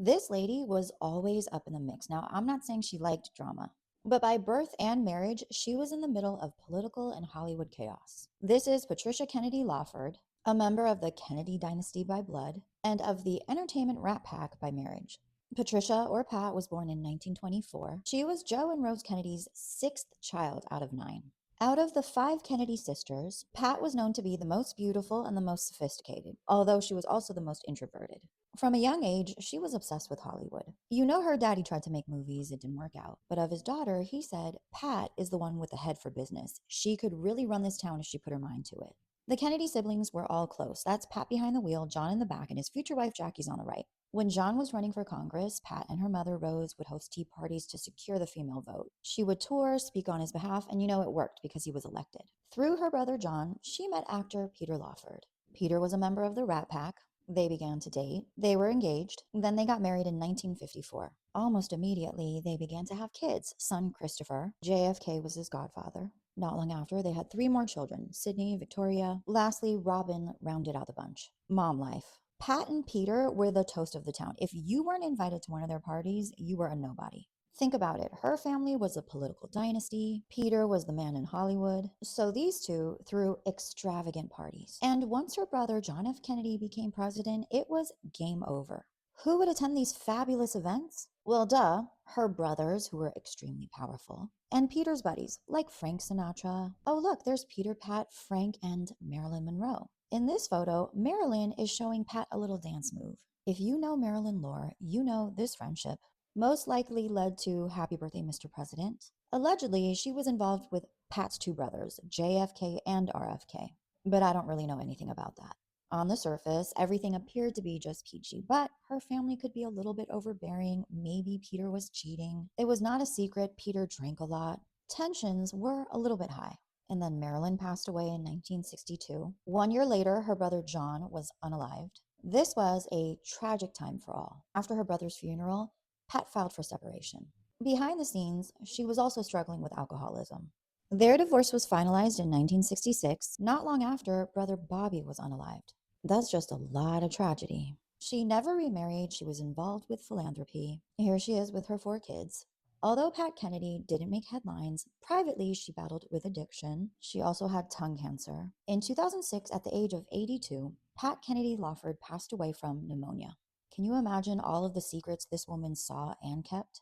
This lady was always up in the mix. Now, I'm not saying she liked drama, but by birth and marriage, she was in the middle of political and Hollywood chaos. This is Patricia Kennedy Lawford, a member of the Kennedy dynasty by blood and of the entertainment Rat Pack by marriage. Patricia, or Pat, was born in 1924. She was Joe and Rose Kennedy's sixth child out of nine. Out of the five Kennedy sisters, Pat was known to be the most beautiful and the most sophisticated, although she was also the most introverted. From a young age, she was obsessed with Hollywood. You know, her daddy tried to make movies, it didn't work out. But of his daughter, he said, Pat is the one with the head for business. She could really run this town if she put her mind to it. The Kennedy siblings were all close. That's Pat behind the wheel, John in the back, and his future wife Jackie's on the right. When John was running for Congress, Pat and her mother Rose would host tea parties to secure the female vote. She would tour, speak on his behalf, and it worked because he was elected. Through her brother John, she met actor Peter Lawford. Peter was a member of the Rat Pack. They began to date. They were engaged. Then they got married in 1954. Almost immediately, they began to have kids. Son Christopher. JFK was his godfather. Not long after, they had three more children, Sydney, Victoria. Lastly, Robin rounded out the bunch. Mom life. Pat and Peter were the toast of the town. If you weren't invited to one of their parties, you were a nobody. Think about it. Her family was a political dynasty. Peter was the man in Hollywood. So these two threw extravagant parties. And once her brother John F. Kennedy became president, it was game over. Who would attend these fabulous events? Well, duh, her brothers, who were extremely powerful, and Peter's buddies, like Frank Sinatra. Oh, look, there's Peter, Pat, Frank, and Marilyn Monroe. In this photo, Marilyn is showing Pat a little dance move. If you know Marilyn lore, you know this friendship most likely led to Happy Birthday, Mr. President. Allegedly, she was involved with Pat's two brothers, JFK and RFK, but I don't really know anything about that. On the surface, everything appeared to be just peachy, but her family could be a little bit overbearing. Maybe Peter was cheating. It was not a secret Peter drank a lot. Tensions were a little bit high. And then Marilyn passed away in 1962. 1 year later, her brother John was unalived. This was a tragic time for all. After her brother's funeral, Pat filed for separation. Behind the scenes, she was also struggling with alcoholism. Their divorce was finalized in 1966. Not long after, brother Bobby was unalived. That's just a lot of tragedy. She never remarried. She was involved with philanthropy. Here she is with her four kids. Although Pat Kennedy didn't make headlines, privately she battled with addiction. She also had tongue cancer. In 2006, at the age of 82, Pat Kennedy Lawford passed away from pneumonia. Can you imagine all of the secrets this woman saw and kept?